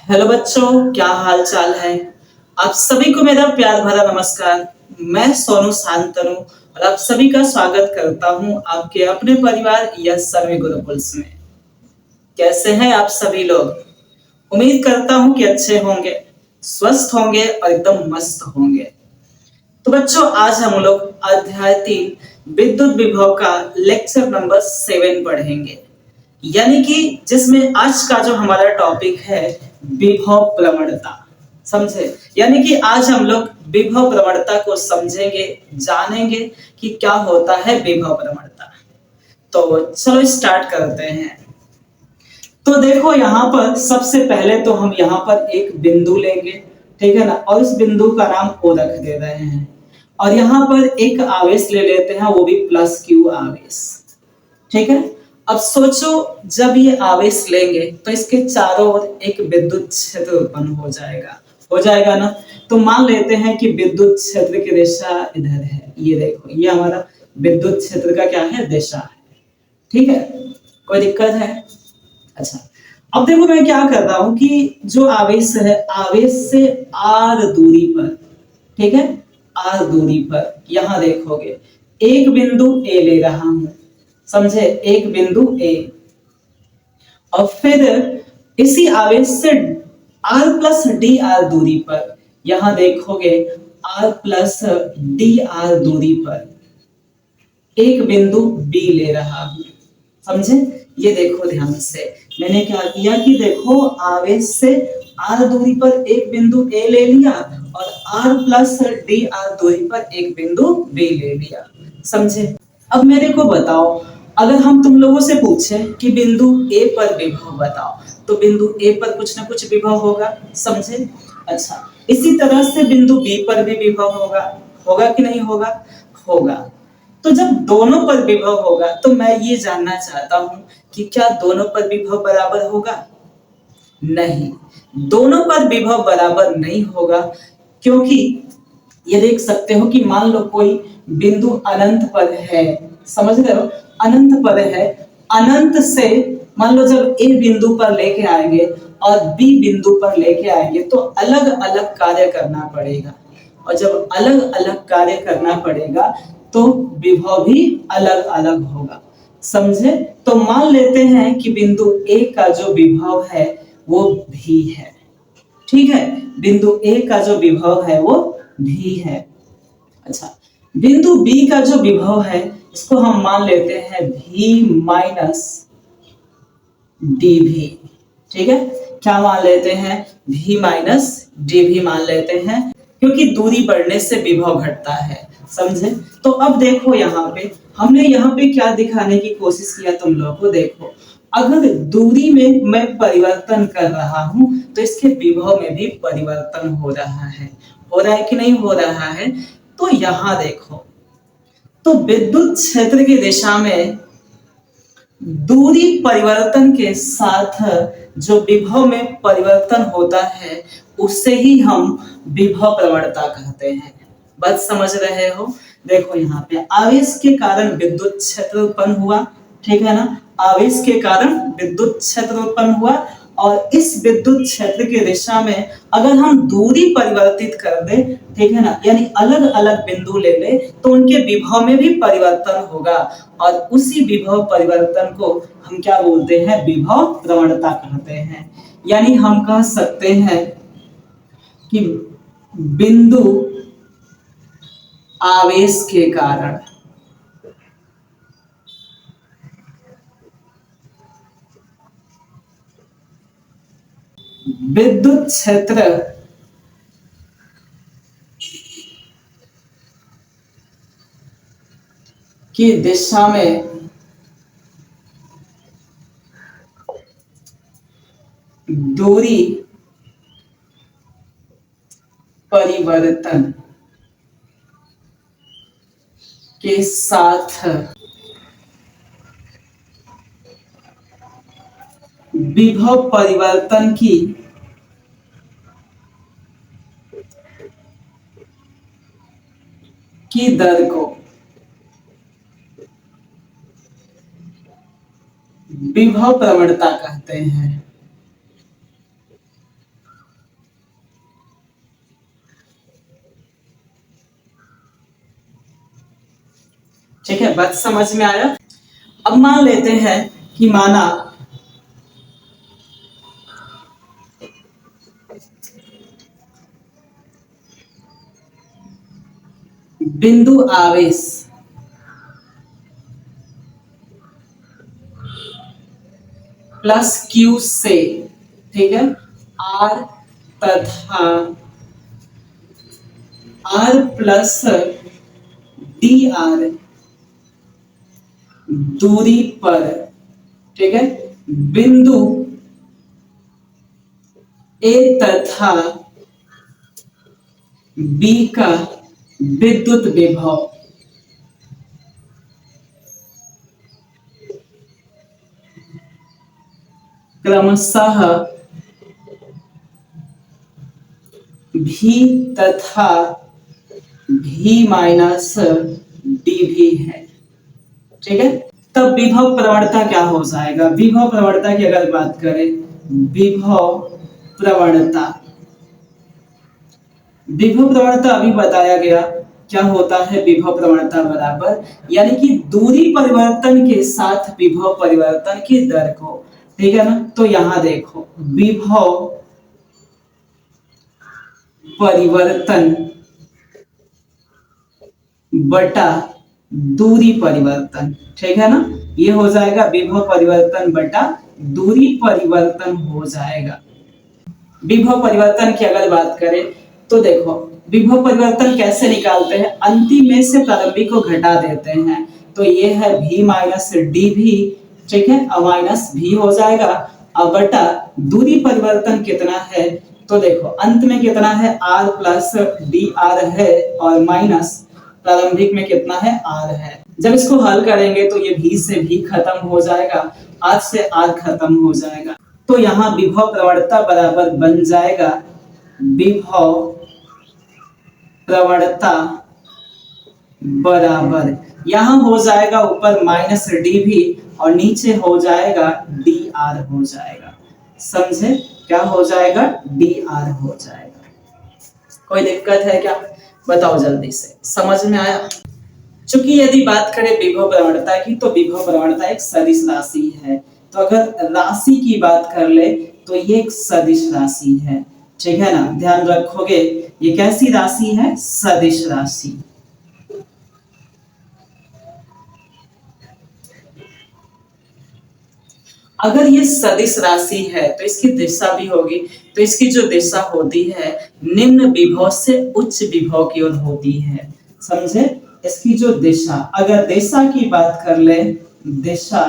Hello बच्चों, क्या हाल चाल है। आप सभी को मेरा प्यार भरा नमस्कार। मैं सोनू शांतनु और आप सभी का स्वागत करता हूं आपके अपने परिवार या सर्वे गुरुकुल्स में। कैसे हैं आप सभी लोग। उम्मीद करता हूं कि अच्छे होंगे, स्वस्थ होंगे और एकदम मस्त होंगे। तो बच्चों, आज हम लोग अध्याय 3 विद्युत विभव का लेक्चर नंबर 7 पढ़ेंगे। यानी कि जिसमें आज का जो हमारा टॉपिक है विभव प्रवणता। समझे। यानी कि आज हम लोग विभव प्रवणता को समझेंगे, जानेंगे कि क्या होता है विभव प्रवणता। तो चलो स्टार्ट करते हैं। तो देखो, यहाँ पर सबसे पहले तो हम यहाँ पर एक बिंदु लेंगे, ठीक है ना, और इस बिंदु का नाम O रख दे रहे हैं। और यहाँ पर एक आवेश ले लेते हैं, वो भी प्लस क्यू आवेश। ठीक है। अब सोचो, जब ये आवेश लेंगे तो इसके चारों ओर एक विद्युत क्षेत्र उत्पन्न हो जाएगा ना। तो मान लेते हैं कि विद्युत क्षेत्र की दिशा इधर है। ये देखो, ये हमारा विद्युत क्षेत्र का क्या है, दिशा है। ठीक है, कोई दिक्कत है। अच्छा, अब देखो मैं क्या कर रहा हूं कि जो आवेश है, आवेश से आर दूरी पर, ठीक है, आर दूरी पर यहां देखोगे एक बिंदु ए ले रहा हूं। समझे, एक बिंदु ए। और फिर इसी आवेश से आर प्लस डी आर दूरी पर यहां देखोगे आर प्लस डी आर दूरी पर एक बिंदु बी ले रहा हूं। समझे। ये देखो ध्यान से, मैंने क्या किया कि देखो आवेश से आर दूरी पर एक बिंदु ए ले लिया और आर प्लस डी आर दूरी पर एक बिंदु बी ले लिया। समझे। अब मेरे को बताओ, अगर हम तुम लोगों से पूछे कि बिंदु ए पर विभव बताओ, तो बिंदु ए पर कुछ ना कुछ विभव होगा। समझे। अच्छा, इसी तरह से बिंदु बी पर भी विभव होगा। होगा कि नहीं होगा। होगा। तो जब दोनों पर विभव होगा तो मैं ये जानना चाहता हूं कि क्या दोनों पर विभव बराबर होगा। नहीं, दोनों पर विभव बराबर नहीं होगा। क्योंकि ये देख सकते हो कि मान लो कोई बिंदु अनंत पर है। समझ रहे हो, अनंत पर है। अनंत से मान लो जब ए बिंदु पर लेके आएंगे और बी बिंदु पर लेके आएंगे तो अलग अलग कार्य करना पड़ेगा। और जब अलग अलग कार्य करना पड़ेगा तो विभव भी अलग अलग होगा। समझे। तो मान लेते हैं कि बिंदु ए का जो विभव है वो भी है। ठीक है, बिंदु ए का जो विभव है वो भी है। अच्छा, बिंदु बी का जो विभव है इसको हम मान लेते हैं भी माइनस डी भी। ठीक है, क्या मान लेते हैं, भी माइनस डी भी मान लेते हैं, क्योंकि दूरी बढ़ने से विभव घटता है। समझे। तो अब देखो यहाँ पे हमने यहाँ पे क्या दिखाने की कोशिश किया तुम लोगों को। देखो, अगर दूरी में मैं परिवर्तन कर रहा हूं तो इसके विभव में भी परिवर्तन हो रहा है। हो रहा है कि नहीं हो रहा है। तो यहां देखो, तो विद्युत क्षेत्र की दिशा में दूरी परिवर्तन के साथ जो विभव में परिवर्तन होता है उसे ही हम विभव प्रवणता कहते हैं। बात समझ रहे हो। देखो यहाँ पे आवेश के कारण विद्युत क्षेत्र उत्पन्न हुआ। ठीक है ना, आवेश के कारण विद्युत क्षेत्र उत्पन्न हुआ। और इस विद्युत क्षेत्र की दिशा में अगर हम दूरी परिवर्तित कर दे, ठीक है ना, यानी अलग अलग बिंदु ले ले तो उनके विभव में भी परिवर्तन होगा। और उसी विभव परिवर्तन को हम क्या बोलते हैं, विभव प्रवणता कहते हैं। यानी हम कह सकते हैं कि बिंदु आवेश के कारण विद्युत क्षेत्र की दिशा में दूरी परिवर्तन के साथ विभव परिवर्तन की दर को विभव प्रवणता कहते हैं। ठीक है, बात समझ में आया। अब मान लेते हैं कि माना बिंदु आवेश प्लस क्यू से, ठीक है, आर तथा आर प्लस डी आर दूरी पर, ठीक है, बिंदु ए तथा बी का विद्युत विभव क्रमशः भी तथा भी माइनस डी भी है, ठीक है। तब विभव प्रवणता क्या हो जाएगा? विभव प्रवणता की अगर बात करें, विभव प्रवणता, विभव प्रवणता अभी बताया गया क्या होता है। विभव प्रवणता बराबर, यानी कि दूरी परिवर्तन के साथ विभव परिवर्तन की दर को, ठीक है ना। तो यहां देखो, विभव परिवर्तन बटा दूरी परिवर्तन, ठीक है ना। ये हो जाएगा विभव परिवर्तन बटा दूरी परिवर्तन हो जाएगा। विभव परिवर्तन की अगर बात करें तो देखो, विभव परिवर्तन कैसे निकालते हैं? अंतिम में से प्रारंभिक को घटा देते हैं, तो ये है v माइनस डी भी, ठीक है, अब माइनस भी हो जाएगा। अब बटा दूरी परिवर्तन कितना है, तो देखो अंत में कितना है, r प्लस डी आर है, और माइनस प्रारंभिक में कितना है, r है। जब इसको हल करेंगे तो ये v से v खत्म हो जाएगा, r से r खत्म हो जाएगा। तो यहां विभव प्रवणता बराबर बन जाएगा विभव प्रवणता बराबर, यहां हो जाएगा ऊपर माइनस डी भी और नीचे हो जाएगा डी आर हो जाएगा। समझे? क्या हो जाएगा? डी आर हो जाएगा। कोई दिक्कत है क्या? बताओ जल्दी से, समझ में आया? चूंकि यदि बात करें विभव प्रवणता की, तो विभव प्रवणता एक सदिश राशि है। तो अगर राशि की बात कर ले तो ये एक सदिश राशि है, ठीक है ना। ध्यान रखोगे, ये कैसी राशि है? सदिश राशि। अगर ये सदिश राशि है तो इसकी दिशा भी होगी, तो इसकी जो दिशा होती है निम्न विभव से उच्च विभव की ओर होती है। समझे? इसकी जो दिशा, अगर दिशा की बात कर ले, दिशा,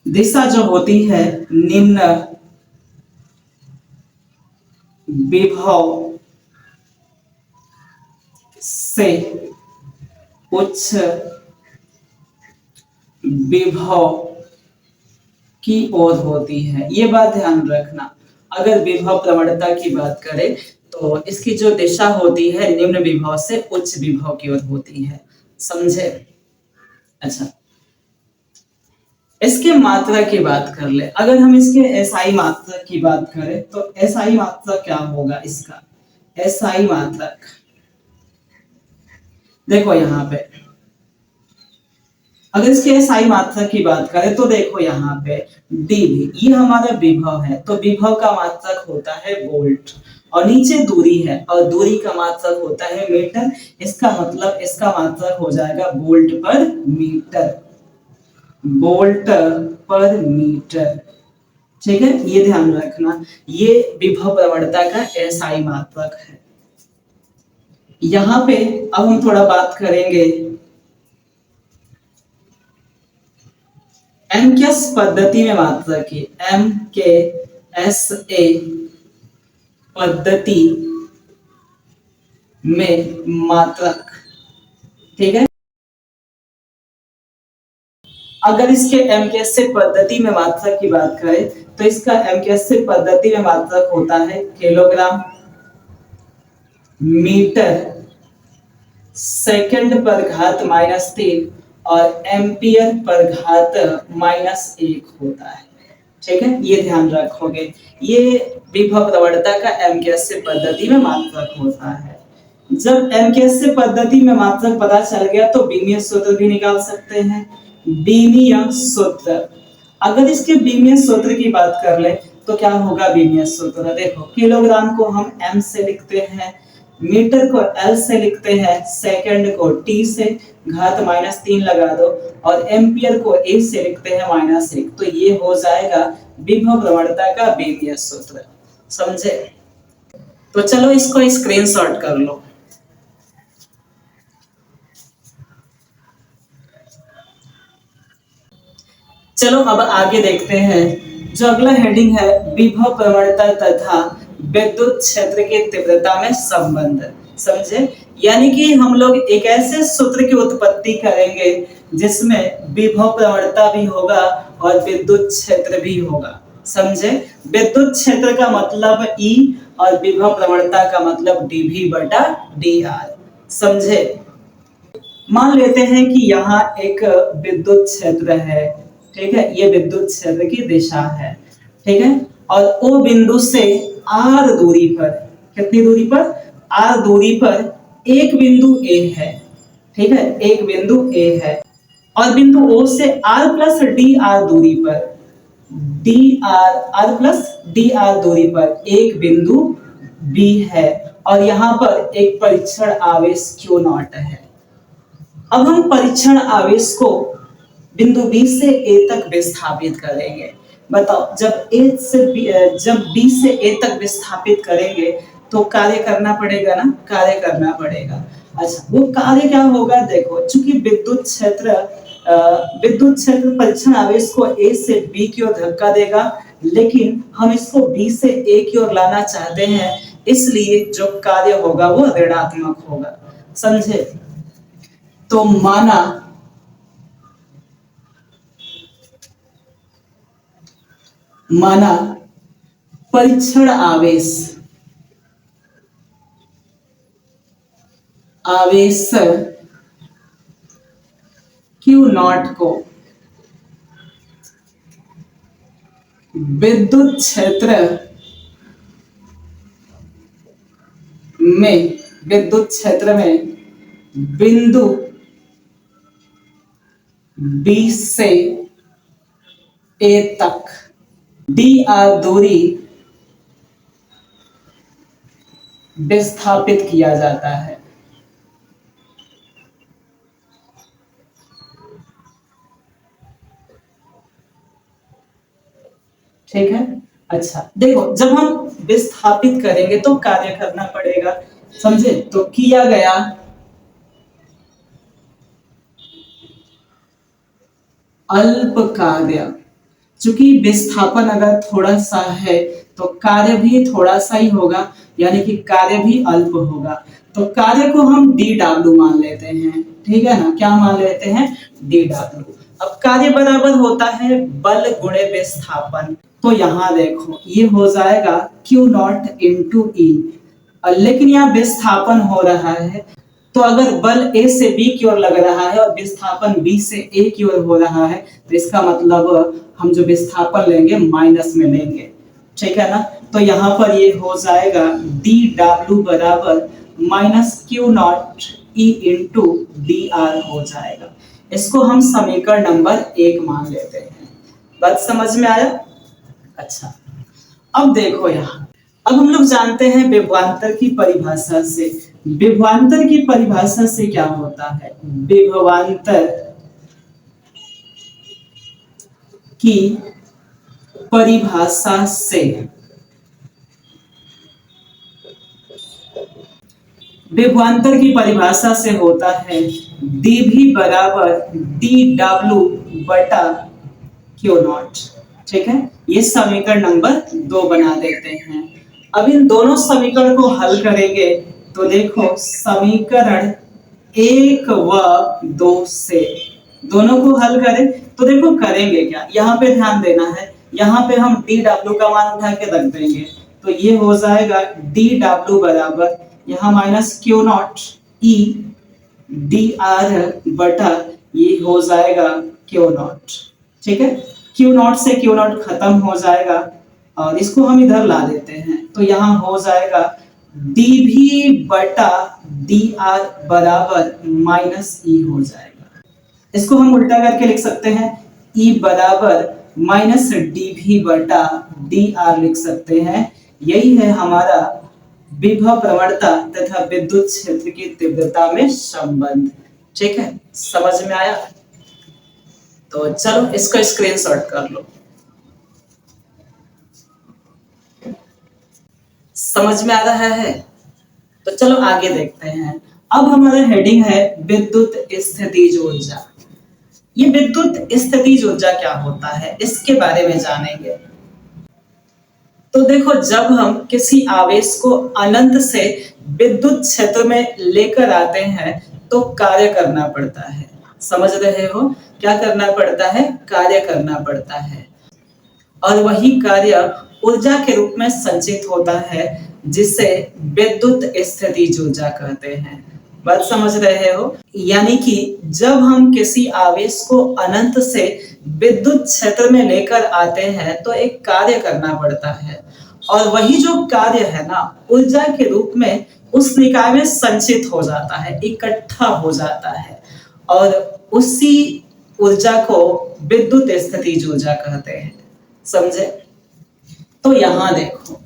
दिशा जो होती है निम्न विभव से उच्च विभव की ओर होती है। ये बात ध्यान रखना। अगर विभव प्रवणता की बात करें तो इसकी जो दिशा होती है निम्न विभव से उच्च विभव की ओर होती है। समझे? अच्छा, इसके मात्रा की बात कर ले। अगर हम इसके एसआई मात्रा की बात करें तो एसआई मात्रा क्या होगा इसका? एसआई मात्रक देखो यहां पे, अगर इसके एसआई मात्रा की बात करें तो देखो यहाँ पे डी भी, ये हमारा विभव है, तो विभव का मात्रक होता है वोल्ट, और नीचे दूरी है और दूरी का मात्रक होता है मीटर। इसका मतलब इसका मात्रक हो जाएगा वोल्ट पर मीटर, वोल्ट पर मीटर, ठीक है। ये ध्यान रखना, ये विभव प्रवणता का एसआई मात्रक है। यहाँ पे अब हम थोड़ा बात करेंगे एम के एस पद्धति में मात्रक की। एम के एस ए पद्धति में मात्रक, ठीक है। अगर इसके एम के एस पद्धति में मात्रक की बात करें तो इसका एम के एस पद्धति में मात्रक होता है किलोग्राम मीटर सेकंड पर घात -3 और एम्पियर पर घात -1 होता है, ठीक है। ये ध्यान रखोगे, ये विभव प्रवणता का एम के एस पद्धति में मात्रक होता है। जब एमकेएस से पद्धति में मात्रक पता चल गया तो बीमीय सूत्र भी निकाल सकते हैं। बीमीय सूत्र, अगर इसके बीमीय सूत्र की बात कर ले तो क्या होगा बीमीय सूत्र? देखो, किलोग्राम को हम एम से लिखते हैं, मीटर को एल से लिखते हैं, सेकंड को टी से, घात -3 लगा दो, और एम्पियर को ए से लिखते हैं -1। तो ये हो जाएगा विभव प्रवणता का बीमीय सूत्र। समझे? तो चलो इसको स्क्रीनशॉट कर लो। चलो अब आगे देखते हैं। जो अगला हेडिंग है, विभव प्रवणता तथा विद्युत क्षेत्र की तीव्रता में संबंध। समझे? यानी कि हम लोग एक ऐसे सूत्र की उत्पत्ति करेंगे जिसमें विभव प्रवणता भी होगा और विद्युत क्षेत्र भी होगा। समझे? विद्युत क्षेत्र का मतलब E और विभव प्रवणता का मतलब dV/dr। समझे? मान लेते हैं कि यहाँ एक विद्युत क्षेत्र है, ठीक है, ये विद्युत क्षेत्र की दिशा है, ठीक है, और O बिंदु से R दूरी पर, कितनी दूरी पर? R दूरी पर एक बिंदु A है, ठीक है, एक बिंदु A है, और बिंदु O से R प्लस dr दूरी पर, R प्लस dr दूरी पर एक बिंदु B है, और यहाँ पर एक परीक्षण आवेश Q0 है। अब हम परीक्षण आवेश को बिंदु B से A तक विस्थापित करेंगे। बताओ, जब B से A तक विस्थापित करेंगे तो कार्य करना पड़ेगा ना, कार्य करना पड़ेगा। अच्छा, वो कार्य क्या होगा? देखो, चूंकि विद्युत क्षेत्र परीक्षण आवेश को A से B की ओर धक्का देगा, लेकिन हम इसको B से A की ओर लाना चाहते हैं, इसलिए जो कार्य होगा वो ऋणात्मक होगा। समझे? तो माना परीक्षण आवेश Q0 को विद्युत क्षेत्र में बिंदु B से A तक dr दूरी विस्थापित किया जाता है। ठीक है? अच्छा, देखो, जब हम विस्थापित करेंगे तो कार्य करना पड़ेगा। समझे? तो किया गया अल्प कार्य, चूंकि विस्थापन अगर थोड़ा सा है तो कार्य भी थोड़ा सा ही होगा, यानी कि कार्य भी अल्प होगा। तो कार्य को हम dw मान लेते हैं, ठीक है ना? क्या मान लेते हैं? dw। अब कार्य बराबर होता है बल गुणे विस्थापन। तो यहाँ देखो, ये हो जाएगा Q0 इंटू E, लेकिन यहाँ विस्थापन हो रहा है, तो अगर बल A से B की ओर लग रहा है और विस्थापन B से A की ओर हो रहा है, तो इसका मतलब हम जो विस्थापन लेंगे माइनस में लेंगे। ठीक है ना? तो यहाँ पर ये हो जाएगा dw बराबर -Q0 E इंटू dr हो जाएगा। इसको हम समीकरण नंबर 1 मान लेते हैं। बात समझ में आया? अच्छा, अब देखो यहाँ, अब हम लोग जानते हैं विभवांतर की परिभाषा से। विभवांतर की परिभाषा से क्या होता है? विभवांतर की परिभाषा से विभवांतर की परिभाषा से होता है dv बराबर dw बटा Q0। ठीक है? ये समीकरण नंबर 2 बना देते हैं। अब इन दोनों समीकरण को हल करेंगे तो देखो, समीकरण 1 व 2 से दोनों को हल करें तो देखो करेंगे क्या, यहाँ पे ध्यान देना है। यहाँ पे हम dw का मान उठा के रख देंगे, तो ये हो जाएगा dw बराबर यहाँ -Q0 E dr बटा ये हो जाएगा Q0। ठीक है? Q0 से Q0 खत्म हो जाएगा और इसको हम इधर ला देते हैं, तो यहाँ हो जाएगा dv बटा dr बराबर माइनस ई हो जाएगा। इसको हम उल्टा करके लिख सकते हैं, E बराबर माइनस dv बटा dr लिख सकते हैं। यही है हमारा विभव प्रवणता तथा विद्युत क्षेत्र की तीव्रता में संबंध। ठीक है, समझ में आया? तो चलो इसको स्क्रीनशॉट कर लो। समझ में आ रहा है? तो चलो आगे देखते हैं। अब हमारा हेडिंग है विद्युत स्थितिज ऊर्जा। ये विद्युत स्थितिज ऊर्जा क्या होता है, इसके बारे में जानेंगे। तो देखो, जब हम किसी आवेश को अनंत से विद्युत क्षेत्र में लेकर आते हैं तो कार्य करना पड़ता है। समझ रहे हो? क्या करना पड़ता है? कार्य करना पड़ता है, और वही कार्य ऊर्जा के रूप में संचित होता है, जिसे विद्युत स्थितिज ऊर्जा कहते हैं। बात समझ रहे हो? यानी कि जब हम किसी आवेश को अनंत से विद्युत क्षेत्र में लेकर आते हैं तो एक कार्य करना पड़ता है, और वही जो कार्य है ना, ऊर्जा के रूप में उस निकाय में संचित हो जाता है, इकट्ठा हो जाता है, और उसी ऊर्जा को विद्युत स्थितिज ऊर्जा कहते हैं। समझे? तो यहां देखो,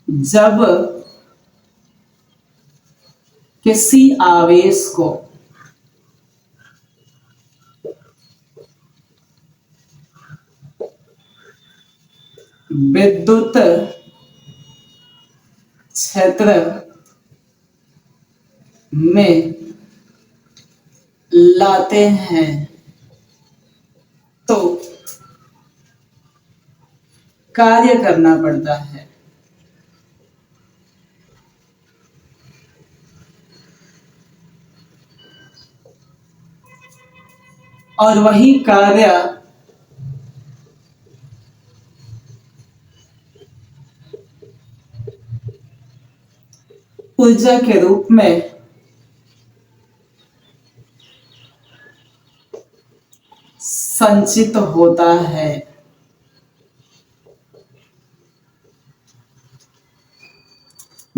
जब किसी आवेश को विद्युत क्षेत्र में लाते हैं तो कार्य करना पड़ता है। और वही कार्य ऊर्जा के रूप में संचित होता है,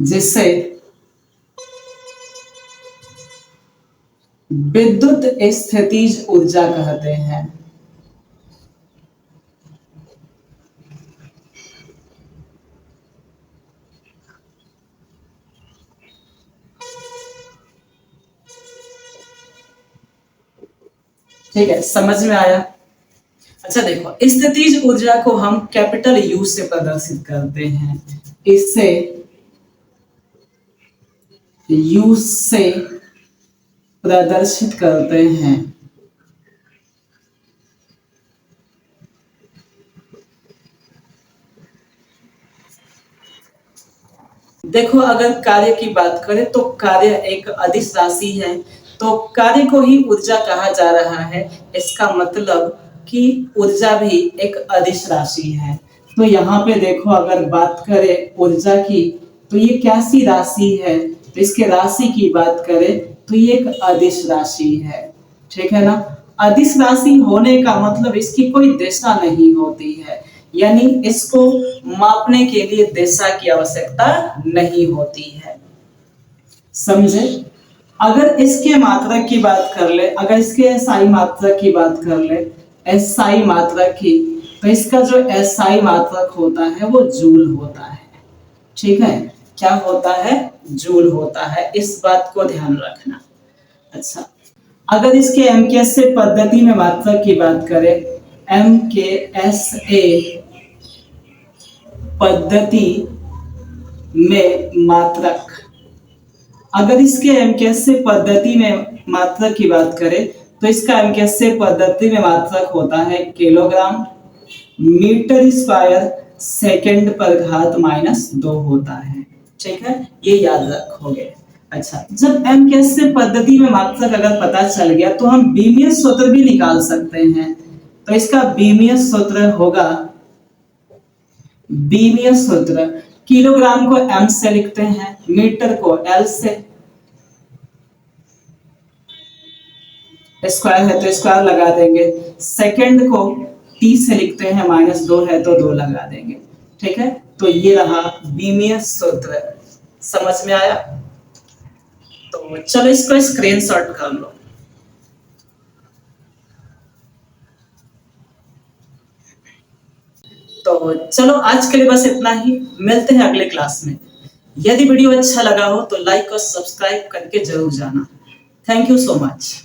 जिसे विद्युत स्थितिज ऊर्जा कहते हैं। ठीक है, समझ में आया? अच्छा देखो, स्थितिज ऊर्जा को हम कैपिटल यू से प्रदर्शित करते हैं। इससे यू से प्रदर्शित करते हैं। देखो, अगर कार्य की बात करें तो कार्य एक अदिश राशि है, तो कार्य को ही ऊर्जा कहा जा रहा है। इसका मतलब कि ऊर्जा भी एक अदिश राशि है। तो यहाँ पे देखो, अगर बात करें ऊर्जा की, तो ये कैसी राशि है? तो इसके राशि की बात करें तो ये एक अदिश राशि है। ठीक है ना? अदिश राशि होने का मतलब इसकी कोई दिशा नहीं होती है, यानी इसको मापने के लिए दिशा की आवश्यकता नहीं होती है। समझे? अगर इसके मात्रक की बात कर ले, अगर इसके एसआई मात्रक की बात कर ले, एसआई मात्रक की, तो इसका जो एसआई मात्रक होता है वो जूल होता है। ठीक है? क्या होता है? जूल होता है। इस बात को ध्यान रखना। अच्छा, अगर इसके एमकेएस से पद्धति में मात्रक की बात करें, एमकेएसए पद्धति में मात्रक, अगर इसके एमकेएस से पद्धति में मात्रक की बात करें तो इसका एमकेएस से पद्धति में मात्रक होता है किलोग्राम मीटर स्क्वायर सेकंड पर घात -2 होता है। ठीक है, ये याद रखोगे। अच्छा, जब एमकेएस से पद्धति में मात्रक अगर पता चल गया तो हम बीमीय सूत्र भी निकाल सकते हैं। तो इसका बीमीय सूत्र होगा, बीमीय सूत्र किलोग्राम को एम से लिखते हैं, मीटर को एल से, स्क्वायर है तो स्क्वायर लगा देंगे, सेकंड को टी से लिखते हैं, -2 है तो 2 लगा देंगे। ठीक है, तो ये रहा बीमीय सूत्र। समझ में आया? तो चलो इसको स्क्रीनशॉट कर लो। तो चलो आज के लिए बस इतना ही, मिलते हैं अगले क्लास में। यदि वीडियो अच्छा लगा हो तो लाइक और सब्सक्राइब करके जरूर जाना। Thank you so much.